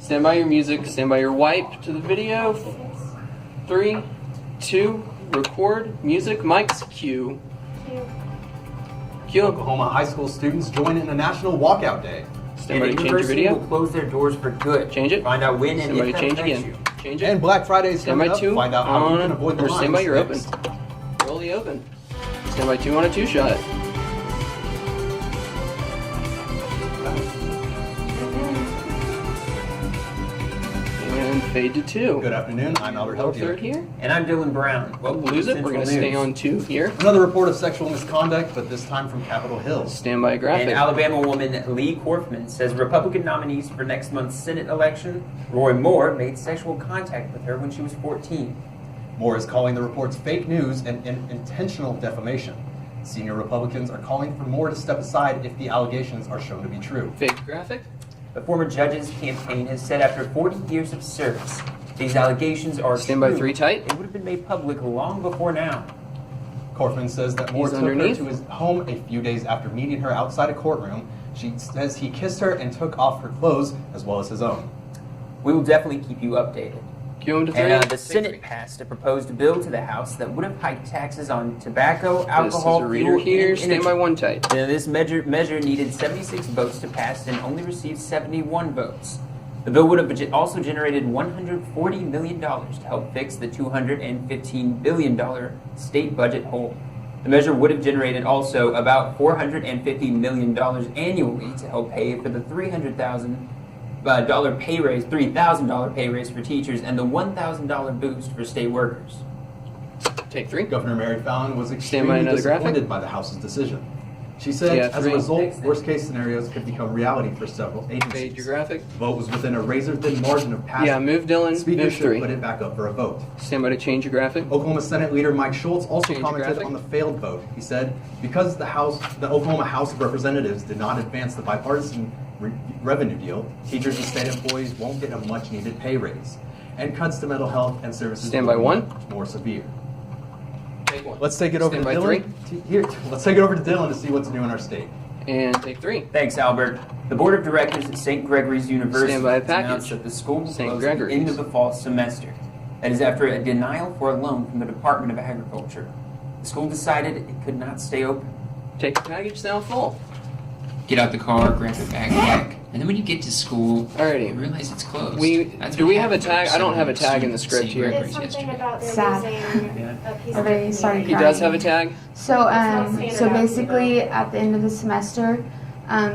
Stand by your music. Stand by your wipe to the video. 3, 2, record. Music. Mics. Cue. Cue. Oklahoma high school students join in a national walkout day. Stand by to change your video. Will close their doors for good. Change it. Find out when and if that change affects again. you. Change it. And Black Friday is Stand by coming up. 2. Find out how you can avoid the or stand by your open. fixed. Roll the open. Stand by 2 on a 2-shot. And fade to 2. Good afternoon. I'm Albert Roll Hill. third here. And I'm Dylan Brown. We'll lose it. We're going to stay on 2 here. Another report of sexual misconduct, but this time from Capitol Hill. Stand by graphic. And Alabama woman Lee Korfman says Republican nominees for next month's Senate election, Roy Moore, made sexual contact with her when she was 14. Moore is calling the reports fake news and intentional defamation. Senior Republicans are calling for Moore to step aside if the allegations are shown to be true. Fake graphic. The former judge's campaign has said after 40 years of service, these allegations are Stand true. by 3 tight. They would have been made public long before now. Korfman says that Moore He's took underneath. her to his home a few days after meeting her outside a courtroom. She says he kissed her and took off her clothes as well as his own. We will definitely keep you updated. Cue him to 3. And the Take Senate 3. passed a proposed bill to the House that would have hiked taxes on tobacco, alcohol, This is a reader fuel, here. and Stand energy. by 1 tight. Now, this measure needed 76 votes to pass and only received 71 votes. The bill would have also generated $140 million to help fix the $215 billion state budget hole. The measure would have generated also about $450 million annually to help pay for the $3,000 pay raise for teachers and the $1,000 boost for state workers. Take 3. Governor Mary Fallon was Stand by extremely another graphic. disappointed by the House's decision. She said, Yeah, as a 3. result, worst-case scenarios could become reality for several Fade your agencies. graphic. The vote was within a razor-thin margin of passing. Yeah, move Dylan. Speaker Move should 3. put it back up for a vote. Stand by to change your graphic. Oklahoma Senate Leader Mike Schultz also Change your commented graphic. on the failed vote. He said, because the Oklahoma House of Representatives did not advance the bipartisan revenue deal, teachers and state employees won't get a much-needed pay raise. And cuts to mental health and services Stand by will be 1. more severe. Take 1. Let's take it over Stand to by Dylan. Here, let's take it over to Dylan to see what's new in our state. And take 3. Thanks, Albert. The Board of Directors at St. Gregory's University Stand by a has announced package. that the school will St. close at the Gregory's. end of the fall semester. That is after a denial for a loan from the Department of Agriculture. The school decided it could not stay open. Take the package now full. Get out the car, grab the backpack, and then when you get to school, Alrighty. you realize it's closed. Do we have a tag? I don't have a tag in the script here. It's something about they're Sad. losing a piece of Everybody started He does have a tag? So, so basically, at the end of the semester,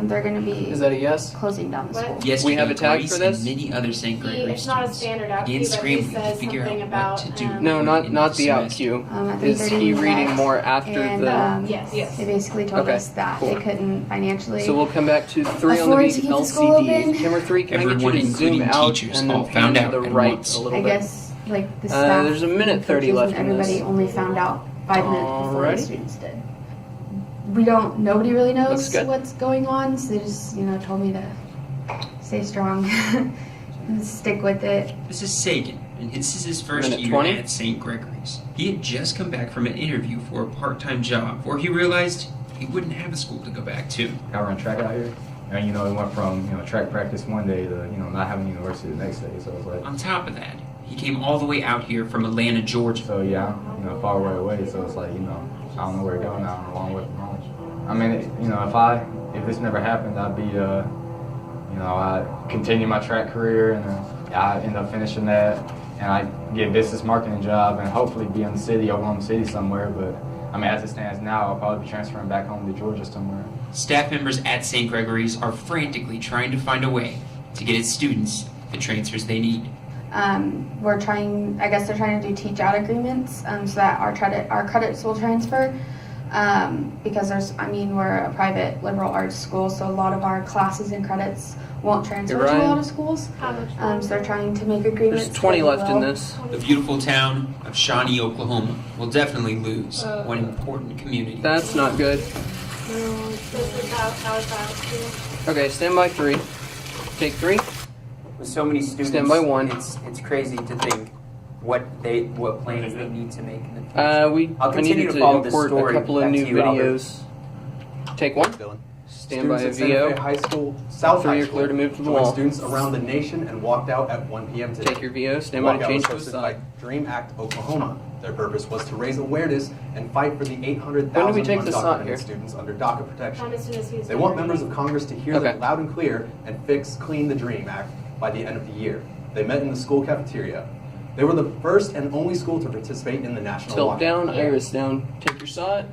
they're going to be Is that a yes? closing down the What? school. Yesterday, We have a tag Grace for this? and many other St. Gregory It's not a students standard out began cue, but he scrambling to says figure something out about what to do. No, not in the out semester. cue. I think Is they're he doing reading that. more after And the... Yes. they basically told Okay, us that cool. they couldn't financially. So we'll come back to 3 on the Afford to keep the school LCD. open. Camera 3, can I get Everyone, you to zoom including out teachers, and then all pan found to out the at right once. a little I bit? guess like the staff. there's a minute and 30 coaches left and in this. everybody only found out 5 minutes before Alrighty. the students did. Nobody really Looks knows good. what's going on, so they just, told me to stay strong and stick with it. This is Sagan, and this is his first Minute year 20. at St. Gregory's. He had just come back from an interview for a part-time job where he realized he wouldn't have a school to go back to. I run track out here, and it went from track practice one day to not having university the next day. So it was like, On top of that, he came all the way out here from Atlanta, Georgia. so yeah, far away. So it's like I don't know where to go now. I'm a long way from home. I mean, if this never happened, I'd be I continue my track career and I end up finishing that, and I get a business marketing job and hopefully be in the city, Oklahoma City somewhere. But as it stands now, I'll probably be transferring back home to Georgia somewhere. Staff members at St. Gregory's are frantically trying to find a way to get its students the transfers they need. They're trying to do teach out agreements so that our credits will transfer. Because we're a private liberal arts school, so a lot of our classes and credits won't transfer to a lot of schools. So they're trying to make agreements. There's 20 that left in will. this. The beautiful town of Shawnee, Oklahoma will definitely lose one important community. That's not good. No, this is how Okay, stand by 3. Take 3. With so many students, Stand by 1. It's crazy to think what plans they need to make in the future. I I'll continue needed to to follow this import a story. couple of Back new to you, Albert. videos. Take 1. Dylan. Stand by Students a at Santa Fe VO. High School, South Three High are School, clear to move to the joined wall. students around the nation and walked out at 1 p.m. today. Take your VO. Stand by to Walkout change was to a hosted by side. Dream Act Oklahoma. Their purpose was to raise awareness and fight for the When do we 800,000 take the shot undocumented here? students under DACA protection. As soon as he's They want members of Congress to hear Okay. them loud and clear and fix Clean the Dream Act by the end of the year. They met in the school cafeteria. They were the first and only school to participate in the national Tilt walkout. down, iris down. Take your shot.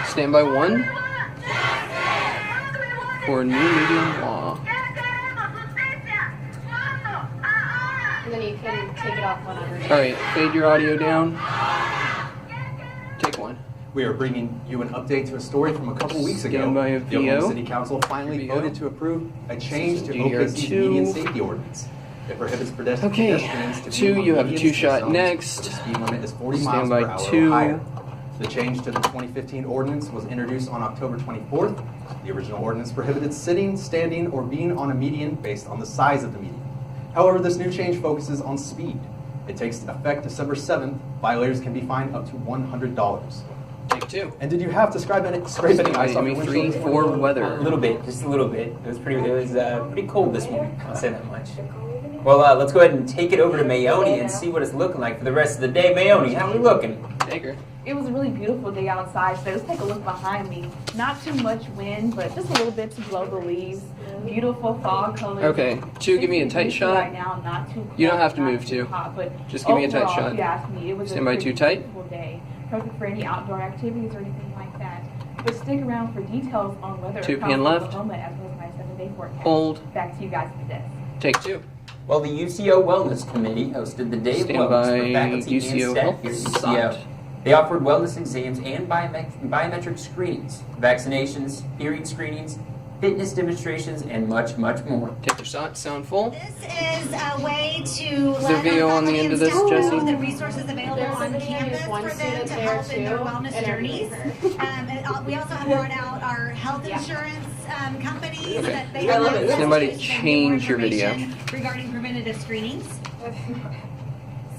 Stand by 1 for new medium law. And then you can take it off whenever. All right, fade your audio down. Take 1. We are bringing you an update to a story from a couple weeks ago. Stand by a The Oklahoma VO. City Council finally Here we go. voted to approve a change to DDR2. OKC's median safety ordinance. It prohibits pedestrians to be 2, on you have a medians 2 in shot zones next. where the speed limit is 40 Stand miles by per hour 2. or higher. The change to the 2015 ordinance was introduced on October 24th. The original ordinance prohibited sitting, standing, or being on a median based on the size of the median. However, this new change focuses on speed. It takes effect December 7th. Violators can be fined up to $100. Take 2. And did you have to scrape any ice off your Miami windshield 3 this for morning? A weather. little bit, just a little bit. It was pretty cold this morning. I'll say that much. Well, let's go ahead and take it over to Mayoni and see what it's looking like for the rest of the day. Mayoni, how are we looking? Take her. It was a really beautiful day outside, so let's take a look behind me. Not too much wind, but just a little bit to blow the leaves. Beautiful fall colors. Okay, 2, give me a tight 60 shot. Right now, not too You don't cold, have to not move, too too. hot, but Just give me a tight overall, shot. If you ask me, it was Stand a by pretty 2 tight. beautiful day. Perfect for any outdoor activities or anything like that. But stick around for details on weather 2 across pan left. Oklahoma as well as my 7-day forecast. Hold. Back to you guys at the desk. Take 2. Well, the UCO Wellness Committee hosted the Day of Stand Wellness by for faculty UCO and staff Health here at side. UCO. They offered wellness exams and biometric screenings, vaccinations, hearing screenings, fitness demonstrations, and much, much more. Take your shot. Sound full. This is a way to Is there let video our on the faculty end of and this, staff Jesse? know the resources available There's a on video campus with one for them student to there, help in their too, wellness interviewing journeys. her. And we also have brought out our health insurance companies Okay. that they I have love it. Somebody students that get more change your video. information regarding preventative screenings.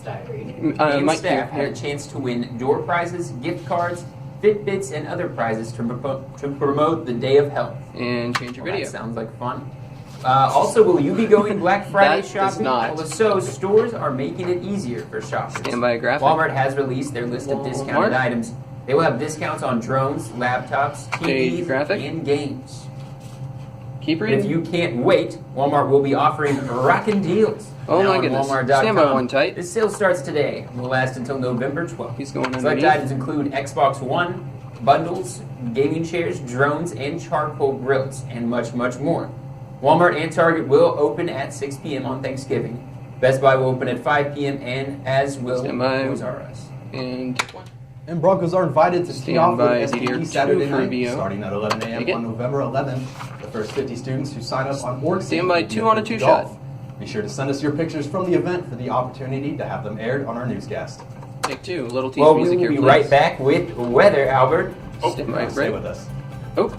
Start reading. Me and Mike, staff had here. a chance to win door prizes, gift cards, Fitbits, and other prizes to promote the Day of Health. And change your Well, video. that sounds like fun. Also, will you be going Black Friday That does shopping? not. Well, so stores are making it easier for shoppers. Stand by a graphic. Walmart has released their list of discounted Walmart. items. They will have discounts on drones, laptops, Page TVs, graphic. and games. Keep And if reading. you can't wait, Walmart will be offering rockin' deals. Oh now my on goodness. Walmart.com. Stand by 1 tight. This sale starts today and will last until November 12th. He's going Select underneath. items include Xbox One, bundles, gaming chairs, drones, and charcoal grills, and much, much more. Walmart and Target will open at 6 p.m. on Thanksgiving. Best Buy will open at 5 p.m. and as will Stand by. Toys R Us. And take 1. And Broncos are invited to tee Stand off with by SPE DDR2 Saturday for night, VO. starting at 11 a.m. Take it. on November 11th. The first 50 students who sign up on Org Stand by will be 2 on a offered 2 golf. shot. Be sure to send us your pictures from the event for the opportunity to have them aired on our newscast. Take 2. Little tease Well, we music will here, be please. right back with weather, Albert. Stand by Stay right. with us. Oh.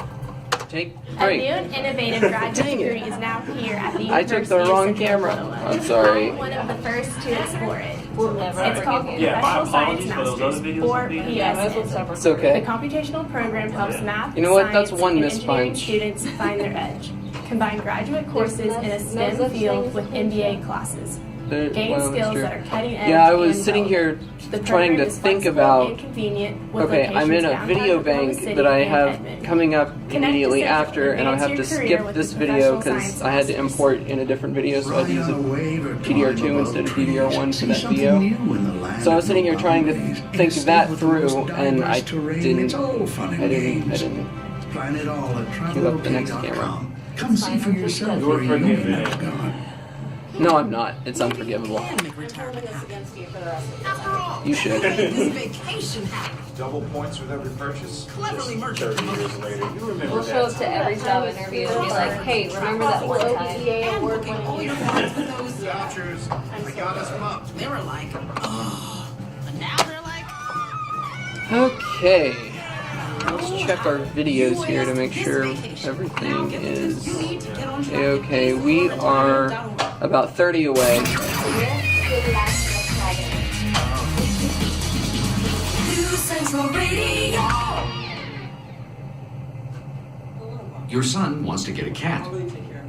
Take A 3. new and innovative graduate Dang it. degree is now here at the I took University the of wrong Central camera. Oklahoma. I'm sorry. I'm one of the first to explore it. We'll never It's called forgive Professional Science Masters, or PSN. It's The okay. computational program helps math, You know what? That's science, one and missed engineering punch. students find their edge. Combine graduate courses in a STEM field with MBA classes. Gain Well, that's skills true. that are cutting edge. Yeah, I was and sitting relevant. here The trying to program is think flexible about. and convenient, with Okay, I'm in locations a downtown video Oklahoma bank City that I and have Edmond. coming up Connect immediately to Central. after, and I'll have to Advance your skip career with this the video Professional because Science I had to Masters. import in a different video, so I had to use a DDR2 instead of DDR1 for that video. So I was sitting here trying to think that through, and I didn't. Plan it all at Cue up the next camera. travelok.com. Come see for yourself where you have gone. No, I'm not. It's unforgivable. You should. Double points with every purchase. Cleverly merchandised. 30 years later, you remember We'll that. show up to every job interview and be like, hey, remember that one time? And looking all your points with those Vouchers. I got us pumped. they were like, oh. But now they're like, Okay. Let's check our videos here to make sure everything is okay. We are about 30 away. UCentral Radio. Your son wants to get a cat,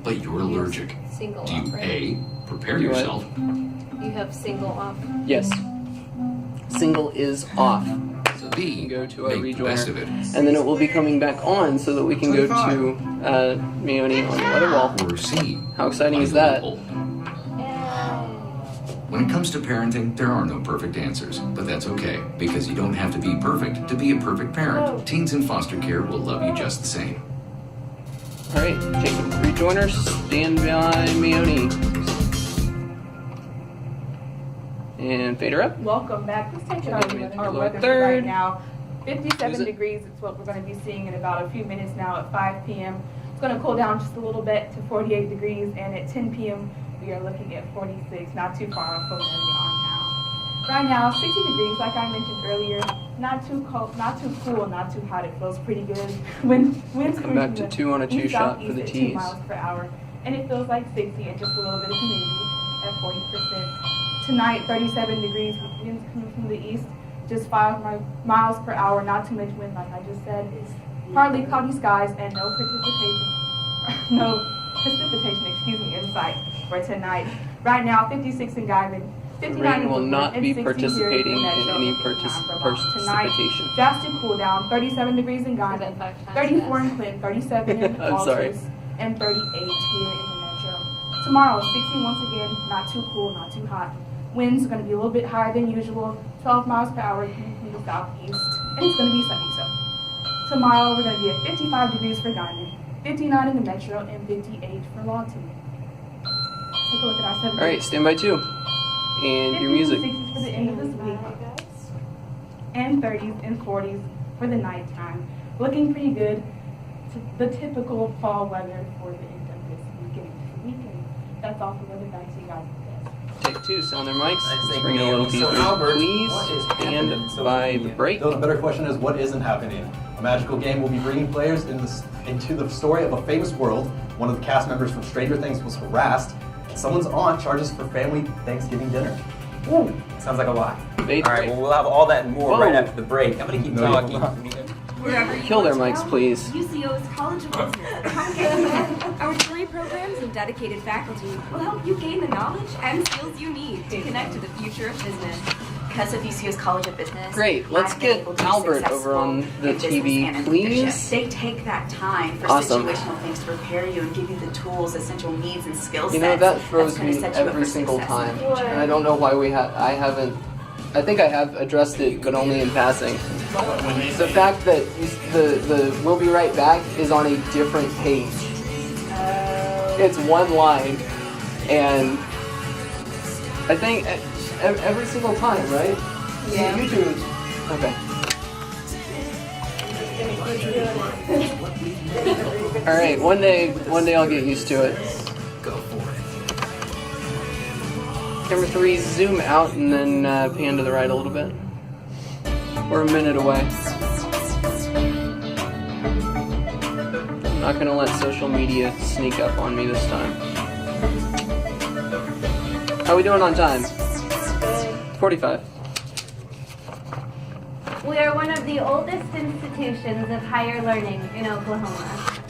but you're allergic. Single Do off, you right? A, prepare Do what? yourself, You have single off. Yes. Single is off. So B, we can go to our make the best of rejoiner. it, And then it will be coming back on so that we can go to Meoni on the weather wall. or C, How exciting is that? unbelievable. When it comes to parenting, there are no perfect answers, but that's okay, because you don't have to be perfect to be a perfect parent. Teens in foster care will love you just the same. Alright, Jacob, rejoiner, stand by Meoni. And fade her up. Welcome back. Let's take our Low weather third. right now. 57 Use it. degrees is what we're going to be seeing in about a few minutes now at 5 p.m. It's going to cool down just a little bit to 48 degrees, and at 10 p.m. we are looking at 46, not too far off from where we are now. Right now, 60 degrees, like I mentioned earlier. Not too cold, not too cool, not too hot. It feels pretty good. Winds Come coming back from to the 2 on a 2 east shot for southeast the at 2 tees. miles per hour, and it feels like 60 and just a little bit of humidity at 40%. Tonight, 37 degrees, with winds coming from the east, just 5 miles per hour, not too much wind, like I just said. Partly cloudy skies and no precipitation, in sight for tonight. Right now, 56 in Guyman, 59 Rain in will Brooklyn, not and be 60 participating here in Metro. any Tonight, precipitation. drastic cool down, 37 degrees in Guyman, 34 in Clinton, 37 in I'm sorry. Walters, and 38 here in the Metro. Tomorrow, 60 once again, not too cool, not too hot. Winds are going to be a little bit higher than usual, 12 miles per hour coming from the southeast, and it's going to be sunny. So tomorrow we're going to be at 55 degrees for Guyman, 59 in the Metro, and 58 for Lawton. Take a look at our 7 Alright, stand by 2. And your music. 50s and 60s for the end of this week, and 30s and 40s for the nighttime. Looking pretty good. The typical fall weather for the end of this weekend. That's all for weather. Back to you guys. Take 2, sound their mics. Thank Let's bring it a you, little ma'am. deeper. So, Albert, Please what is stand happening? So, by the break. So the better question is, what isn't happening? A magical game will be bringing players into the story of a famous world. One of the cast members from Stranger Things was harassed, and someone's aunt charges for family Thanksgiving dinner. Ooh, sounds like a lot. Bait All right, break. well, we'll have all that and more Whoa. right after the break. I'm going to keep No, you talking. will not. Kill their mics, please. UCO's College of Business. Come get it. Our degree programs and dedicated faculty will help you gain the knowledge and skills you need to connect to the future of business. Because of UCO's College of Business, Great, let's I've been get able to be Albert successful over on the in business TV, and in please. leadership. They take that time for Awesome. situational things to prepare you and give you the tools, essential needs, and skill sets. You know, that throws that's gonna me set you up every for single success in time. the future. And I don't know why I think I have addressed it, but only in passing. The fact that the We'll Be Right Back is on a different page. It's one line, and I think every single time, right? Yeah. You two. Okay. All right. One day I'll get used to it. Go for it. Camera 3, zoom out and then pan to the right a little bit. We're a minute away. I'm not gonna let social media sneak up on me this time. How we doing on time? 45. We are one of the oldest institutions of higher learning in Oklahoma.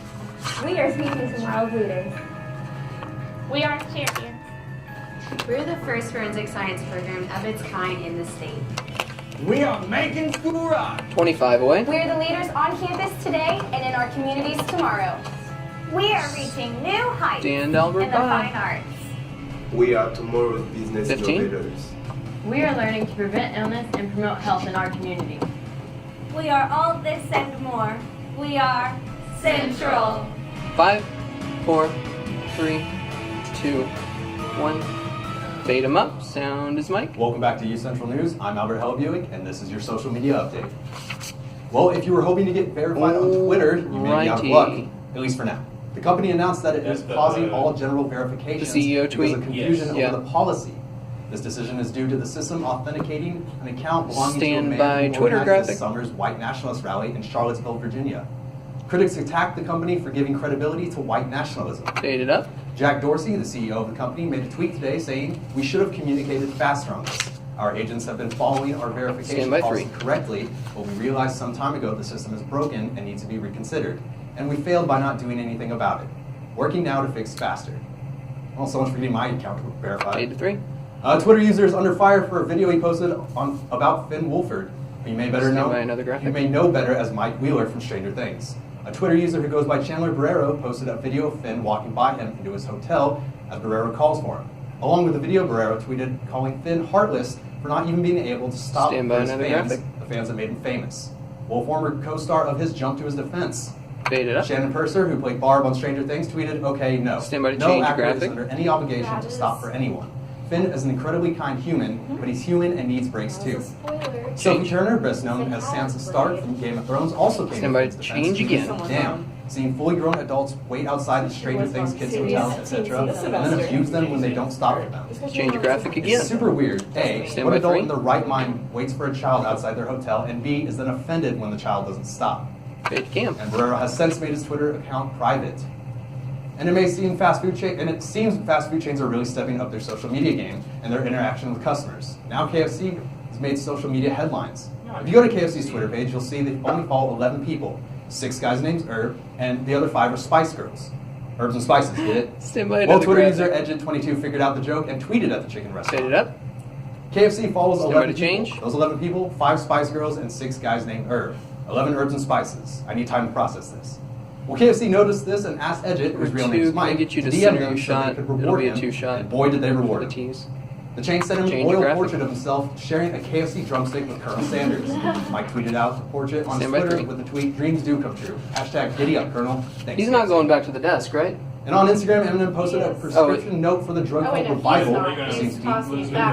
We are speaking to world leaders. We are champions. We're the first forensic science program of its kind in the state. We are making school rock. 25 away. We are the leaders on campus today and in our communities tomorrow. We are reaching new heights Dan Albert, in the fine arts. We are tomorrow's business 15. innovators. We are learning to prevent illness and promote health in our community. We are all this and more. We are Central. 5, 4, 3, 2, 1. Fade him up. Sound is Mike. Welcome back to UCentral News. I'm Albert Hellebuig, and this is your social media update. Well, if you were hoping to get verified on Twitter, you may be out of luck, at least for now. The company announced that it is pausing all general verifications The CEO tweet? because of confusion Yes. over the policy. This decision is due to the system authenticating an account belonging Stand to a by man who Twitter organized graphic. this summer's white nationalist rally in Charlottesville, Virginia. Critics attacked the company for giving credibility to white nationalism. Fade it up. Jack Dorsey, the CEO of the company, made a tweet today saying, "We should have communicated faster on this. Our agents have been following our verification Stand by policy 3. correctly, but we realized some time ago the system is broken and needs to be reconsidered. and we failed by not doing anything about it. Working now to fix faster. Well, so much for getting my account verified. 8 to 3. Twitter user is under fire for a video he posted about Finn Wolford. You may know better as Mike Wheeler from Stranger Things. A Twitter user who goes by Chandler Barrero posted a video of Finn walking by him into his hotel as Barrero calls for him. Along with the video, Barrero tweeted calling Finn heartless for not even being able to stop his fans, the fans that made him famous. Well, former co-star of his jumped to his defense. Fade it up. Shannon Purser, who played Barb on Stranger Things, tweeted, okay, no. No actor is under any obligation to stop for anyone. Finn is an incredibly kind human, but he's human and needs breaks too. Sophie Turner, best known as Sansa Stark from Game of Thrones, also came to his defense. Change again. Damn. Seeing fully grown adults wait outside the Stranger Things kids' hotels, etc., and then abuse them when they don't stop for them. Change your graphic again. It's super weird. A, what adult in their right mind waits for a child outside their hotel, and B, is then offended when the child doesn't stop. Fade cam. And Barrero has since made his Twitter account private. And it seems fast food chains are really stepping up their social media game and their interaction with customers. Now KFC has made social media headlines. If you go to KFC's Twitter page, you'll see they only follow 11 people. 6 guys named Herb, and the other 5 are Spice Girls. Herbs and Spices, get it? Well, Twitter user Edged22 figured out the joke and tweeted at the chicken restaurant. Fade it up. KFC follows 11 people. Those 11 people, 5 Spice Girls and 6 guys named Herb. 11 herbs and spices. I need time to process this. Well, KFC noticed this and asked Edged, whose real name is Mike, get you to DM center them your so shot. they could It'll reward be a him, 2-shot. and boy did they reward him. Tease. The chain sent him an oil portrait of himself sharing a KFC drumstick with Colonel Sanders. Mike tweeted out the portrait on his Twitter with the tweet, "Dreams do come true." Hashtag giddy up, Colonel. Thanks. He's not going back to the desk, right? And on Instagram, Eminem posted a prescription note for the drug called Revival. There seems to be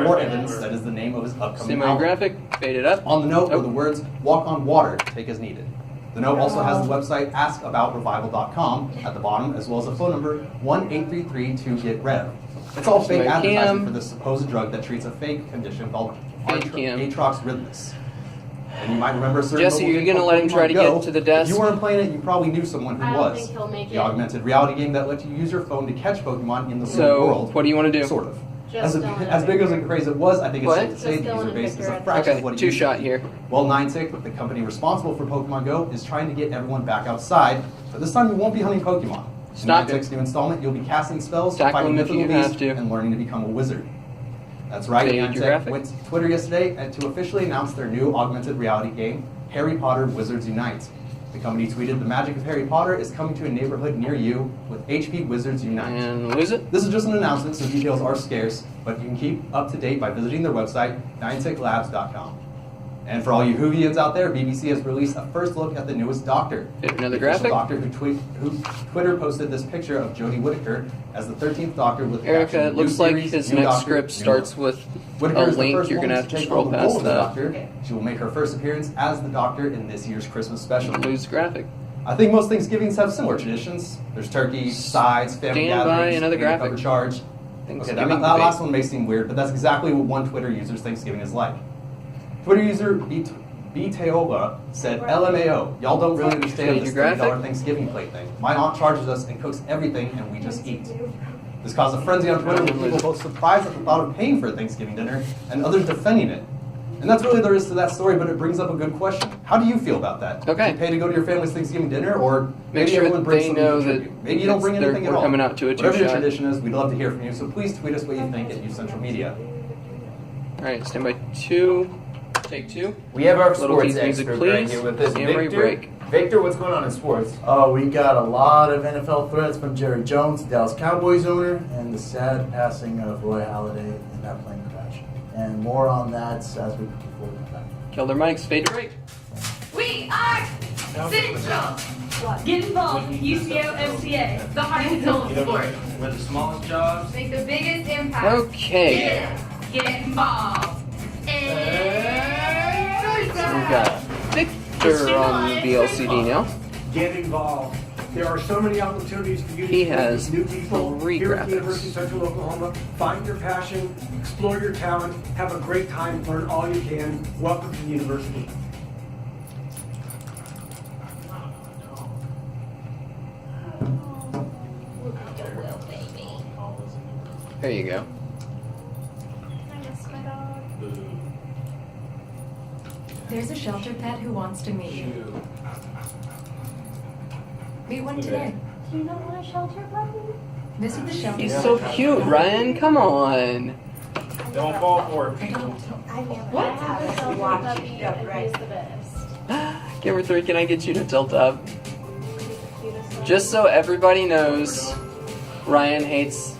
more evidence that is the name of his upcoming album. Graphic, fade it up. On the note were the words, "Walk on water, take as needed." The note also has the website askaboutrevival.com at the bottom, as well as a phone number 1-833-2-GET-REV. It's all fake advertising for this supposed drug that treats a fake condition called atrox rhythmus. And you might remember a certain Jesse, you're going to let him try to get to the desk? If you weren't playing it, you probably knew someone who I don't was. think he'll make The it. augmented reality game that lets you use your phone to catch Pokemon in the real So, world. what do you want to do? Sort of. As big as a craze it was, I think it's safe to say the user base is a fraction of what it used to be. 2-shot here. Well, Niantic, the company responsible for Pokemon Go, is trying to get everyone back outside, but this time you won't be hunting Pokemon. In Niantic's new installment, you'll be casting spells, fighting mythical beasts, and learning to become a wizard. That's right, Niantic went to Twitter yesterday and to officially announce their new augmented reality game, Harry Potter Wizards Unite. The company tweeted, "The magic of Harry Potter is coming to a neighborhood near you with HP Wizards Unite." And lose it? This is just an announcement, so details are scarce, but you can keep up to date by visiting their website, nianticlabs.com. And for all you Whovians out there, BBC has released a first look at the newest Doctor. Another the official graphic? Doctor who Twitter posted this picture of Jodie Whittaker as the 13th Doctor with the Erica, caption, it looks "New like series, his new next Doctor, script new starts look." with Whittaker a is the link. first You're going to woman have to take scroll on the past role of the that. Doctor. She will make her first appearance as the Doctor in this year's Christmas special. Lose graphic. I think most Thanksgivings have similar traditions. There's turkey, sides, family Stand by, gatherings, another peanut graphic. butter charge. Okay, Thanksgiving that debate. last one may seem weird, but that's exactly what one Twitter user's Thanksgiving is like. Twitter user B-Teola said, "LMAO, y'all don't really understand this $30 Thanksgiving plate thing. My aunt charges us and cooks everything and we just eat." This caused a frenzy on Twitter with people both surprised at the thought of paying for a Thanksgiving dinner and others defending it. And that's really there is to that story, but it brings up a good question. How do you feel about that? Okay. Do you pay to go to your family's Thanksgiving dinner, or Make maybe sure everyone brings they something know to that contribute? Maybe you don't bring anything at we're all. coming out to a Whatever your 2-shot. tradition is, we'd love to hear from you, so please tweet us what you think at UCentral Media. All right, stand by 2. Take 2. We have our Little sports tease music, expert right please. here with us, Amory Victor. break. Victor, what's going on in sports? Oh, we got a lot of NFL threats from Jerry Jones, the Dallas Cowboys owner, and the sad passing of Roy Halladay in that plane crash. And more on that as we before we come back. Kill their mics. Fade to break. We are Central. Get involved with UCO MCA, the heart and soul of sport. With the smallest jobs. Make the biggest impact. Okay. Get involved. We've got Victor on the BLCD now. Get involved. There are so many opportunities for you to He connect has with new people 3 here at the University graphics. of Central Oklahoma. Find your passion, explore your talent, have a great time, learn all you can. Welcome to the university. There you go. There's a shelter pet who wants to meet you. Meet one today. You don't want a shelter puppy? Visit the shelter. He's so cute, Ryan. Come on. Don't fall for it. What? I have a shelter puppy and he's the best. Gamer 3, can I get you to tilt up? Just so everybody knows, Ryan hates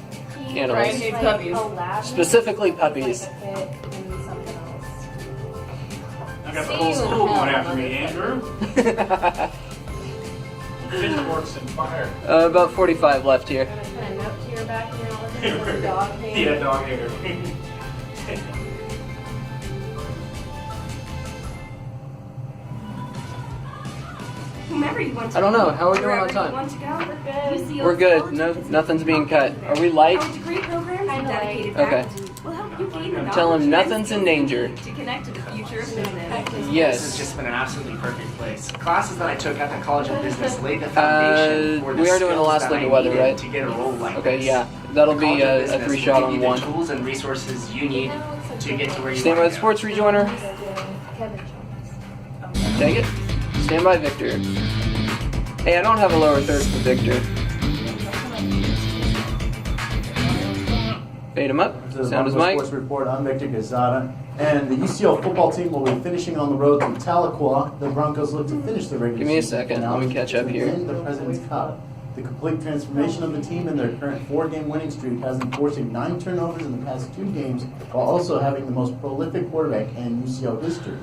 animals. Ryan hates puppies. Specifically puppies. I got the whole school going after me, Andrew. Pitchforks and fire. About 45 left here. Put a note to your back and you're all looking for dog hair. Yeah, dog hater. Whomever you want to I don't know. How are we doing wherever on time? you want to go, we're good. We're good. No, nothing's being cut. Are we light? Our degree programs and dedicated Okay. faculty will help you gain the knowledge Tell him and nothing's in skills danger. to connect to the future of business. This has Yes. just been an absolutely perfect place. Classes that I took at the College of Business laid the foundation for the We are doing the skills last that look I at weather, needed right? to get a role like Okay, this. yeah. That'll The be College of a Business will 3-shot give on you the 1. tools and resources you need to get to where you Stand by want the to go. sports rejoiner. Take it. Stand by Victor. Hey, I don't have a lower third for Victor. Fade him up. This is Sound his Broncos mic. Sports Report. I'm Victor Quezada. And the UCL football team will be finishing on the road to Tahlequah. The Broncos look to finish the regular Give me a season second. Let me catch up to here. win the President's Cup. The complete transformation of the team and their current 4-game winning streak has them forcing 9 turnovers in the past 2 games, while also having the most prolific quarterback in UCL history.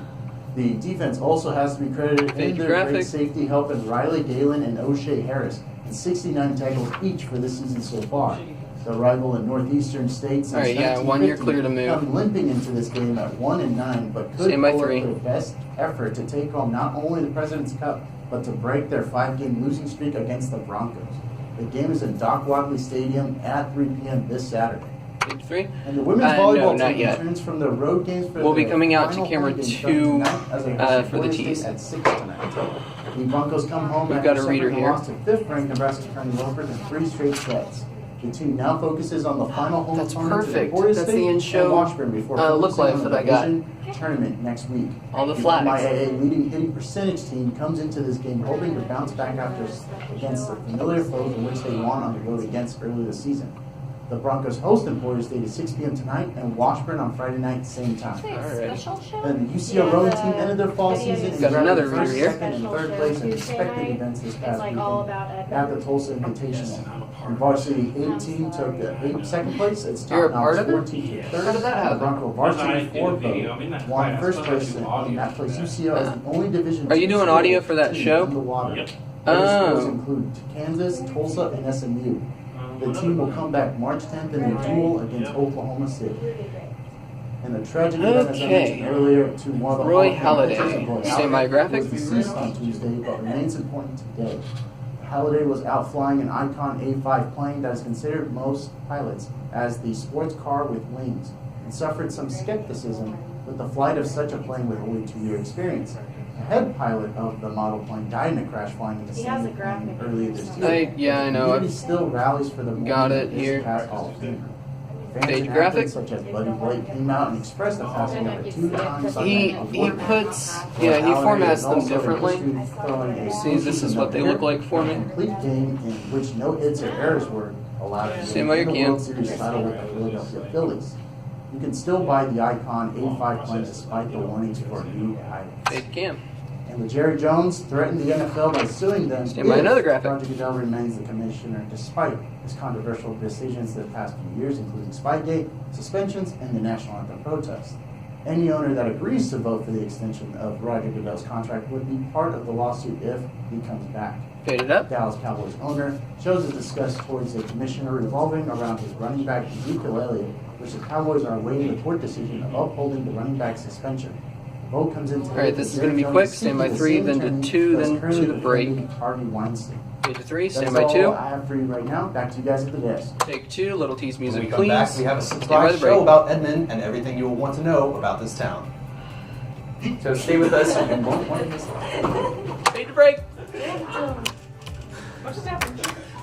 The defense also has to be credited Fade in your their graphic. great safety help in Riley Galen and O'Shea Harris, and 69 tackles each for this season so far. The rival in Northeastern States since All right, yeah, 1 year 1950 clear to move. come limping into this game at 1-9, but could Stand by pull up 3. their best effort to take home not only the President's Cup, but to break their 5-game losing streak against the Broncos. The game is in Doc Wadley Stadium at 3 p.m. this Saturday. Page 3. And the women's No, volleyball not team yet. returns from their road games for We'll be their coming out to final camera home game 2 tonight as they host for the Florida tees. State at 6 tonight. The Broncos come home We've after got a reader suffering here. loss to 5th-ranked Nebraska turning over to 3 straight sets. The team now focuses on the final home That's opponent to perfect. Florida That's State the and in-show, Washburn before look focusing life on the that I got. division tournament next week. All the The flags. MIAA leading hitting percentage team comes into this game hoping to bounce back after against the familiar foes in which they won on the road against early this season. The Broncos host in Florida State at 6 p.m. tonight and Washburn on Friday night, same time. And the UCL rowing team ended their fall season and Got grabbed another the first, reader here. second, and third place in respective events this past like weekend all about at the Tulsa Invitational. And Varsity 18 took the second place. It's You're a top part notch of it? 14 to third. How did that happen? The Bronco Varsity 4 vote won first place in that place. UCL is the only division. Are you two doing school audio for that team show? in the water. Yep. Other schools Oh. include Kansas, Tulsa, and SMU. The team will come back March 10th in a duel against Oklahoma City. And the tragic event, as I mentioned earlier, to one of the Roy Hall of Fame Halladay. pitchers, Roy Stand by Halladay, graphic. was deceased on Tuesday, but remains important today. Halladay was out flying an Icon A5 plane that is considered most pilots as the sports car with wings, and suffered some skepticism with the flight of such a plane with only 2-year experience. The head pilot of the model plane died in a crash flying in the He has same a graphic. plane earlier this year. Yeah, I know. He still rallies for the Got movement it of this here. past Hall of Famer. Fans Page and graphic. athletes such as Buddy Blake came out and expressed the passing of a 2-time He puts, yeah, he formats them differently. See, this is what they look like for me. A complete game in which no hits or errors were allowed Stand by your in the cam. World Series title with the Philadelphia Phillies. You can still buy the Icon A5 plane despite the warnings for new pilots. Fade cam. And the Jerry Jones threatened the NFL by suing them Stand by another graphic. Roger Goodell remains the commissioner despite his controversial decisions the past few years, including Spygate, suspensions, and the national anthem protest. Any owner that agrees to vote for the extension of Roger Goodell's contract would be part of the lawsuit if he comes back. Fade it up. Dallas Cowboys owner shows his disgust towards the commissioner revolving around his running back Ezekiel Elliott, which the Cowboys are awaiting the court decision of upholding the running back suspension. The vote comes into All right, this is going to be quick. Stand by 3, then to 2, then to the break. Harvey Weinstein. Page 3, That's stand by all 2. I have for you right now. Back to you guys at the desk. Take 2, Little T's When we music, come please. back, we have a Stand by surprise the show break. about Edmond and everything you will want to know about this town. So stay with us and won't want to miss it. Fade to break.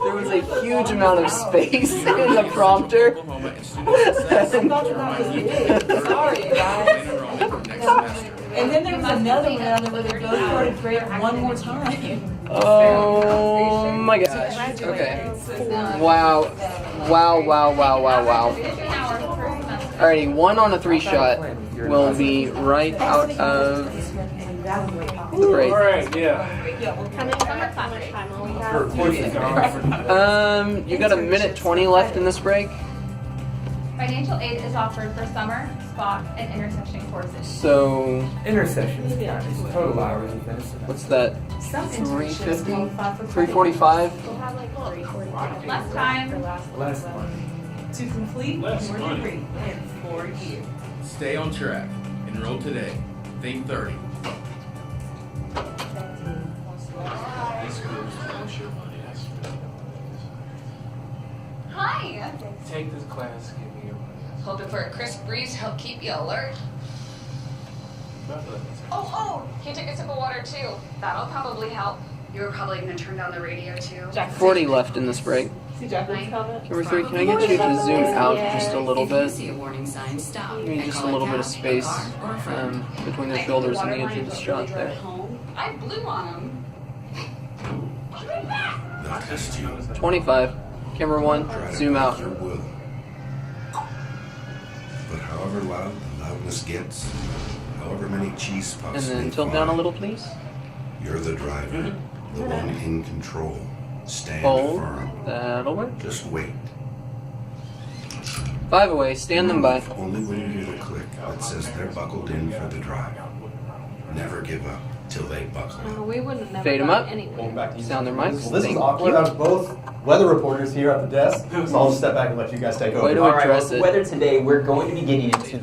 There was a huge amount of space in the prompter. Sorry, guys. And then there was another round where they both started praying one more time. Oh my gosh. Okay. Wow. Wow, wow, wow, wow, wow. Alrighty, 1 on a 3 shot will be right out of the break. Alright, yeah. You got 1:20 left in this break. Financial aid is offered for summer, spot, and intersection courses. So Intersections. Total hours of this. what's that? 350? 345? Less time. Less money. To complete your degree in 4 years. Stay on track. Enroll today. Think 30. Hi. Take this class. Give me your money. Hoping for a crisp breeze to help keep you alert. Oh, he took a sip of water too. That'll probably help. You were probably going to turn down the radio too. 40 left in this break. Number 3, can I get you to zoom out just a little bit? See a warning sign, stop. Give me just a little bit of space between their shoulders and the edge of the shot there. I blew on him. Not just you. 25. Camera 1, zoom out. Your will. But however loud the loudness gets, however many cheese And puffs then may tilt fly, down a little, please. you're the driver, the one in control. Stand Hold. firm. That'll work. Just wait. 5 away. Stand them by. Only when you hear the click that says they're buckled in for the drive. Never give up till they buckle. We wouldn't have never Fade 'em gone up. anyway. Sound their mics. Well, this is Thank awkward. you. I have both weather reporters here at the desk, so I'll just step back and let you guys take over. Way to All right, address well, it. weather today, we're going to be getting into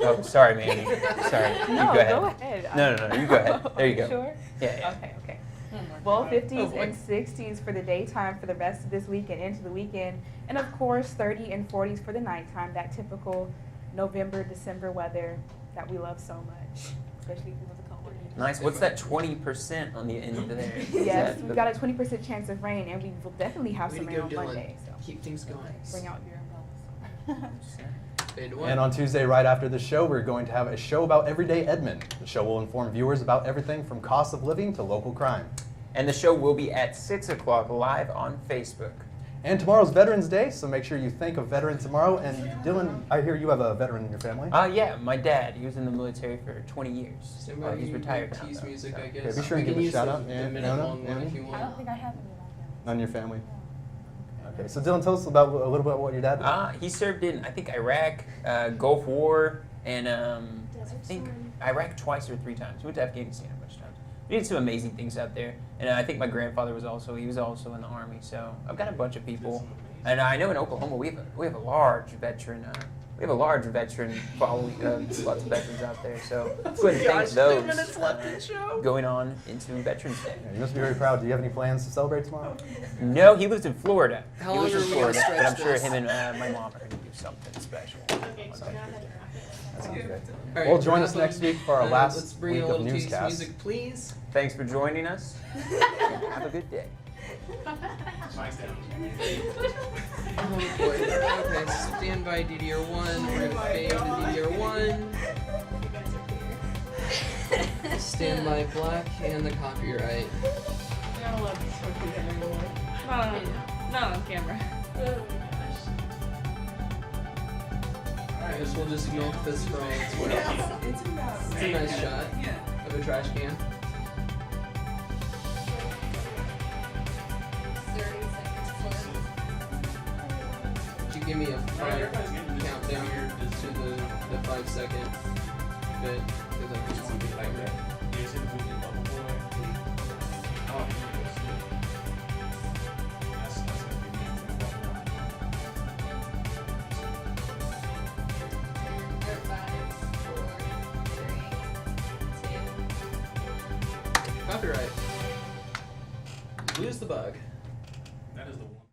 Oh, sorry, Mandy. Sorry. No, you go ahead. go ahead. No, you go ahead. There you go. Sure? Yeah. Okay. Well, 50s and 60s for the daytime for the rest of this week and into the weekend. And of course, 30 and 40s for the nighttime, that typical November, December weather that we love so much, especially if it was a cold. Nice. What's that 20% on the end of there? Yes, we've got a 20% chance of rain, and we will definitely have Way some to rain go, on Dylan. Monday. So Keep things going. bring out your umbrellas. Fade to 1. And on Tuesday, right after the show, we're going to have a show about everyday Edmond. The show will inform viewers about everything from cost of living to local crime. And the show will be at 6 o'clock live on Facebook. And tomorrow's Veterans Day, so make sure you think of veterans tomorrow. And Dylan, I hear you have a veteran in your family. Yeah, my dad. He was in the military for 20 years. He's retired now. Tease music, I Okay, guess. be sure and We give can a use shout the- out. the Yeah, minute Nona, long one Annie? if you I want. don't think I have any. None in your family. Okay, so Dylan, tell us about a little bit about what your dad did. He served in, I think, Iraq, Gulf War, and I think Iraq twice or 3 times. He went to Afghanistan a bunch of times. We did some amazing things out there. And I think my grandfather was also in the Army. So I've got a bunch of people. And I know in Oklahoma we have a large veteran following, lots of veterans out there. So let's go ahead and thank those 2 minutes left in the show. going on into Veterans Day. Yeah, you must be very proud. Do you have any plans to celebrate tomorrow? No, he lives in Florida. How He long lives in are we gonna Florida, but I'm stretch sure this? him and my mom are going to do something special. That sounds good. All right, Well, join us wrap up. next week for our last Let's bring week a of little tease newscasts. music, please. Thanks for joining us. Have a good day. Oh boy. Okay, stand by DDR1. We're gonna fade to DDR1. Stand by black and the copyright. You're not allowed to smoke these anymore. Not on camera. I guess we'll just milk this for all it's worth. It's a nice shot of a trash can. 30 seconds left. Could you give me a countdown to the 5-second bit? Because I just want to be tighter. Oh. Copyright. Lose the bug. That is the one.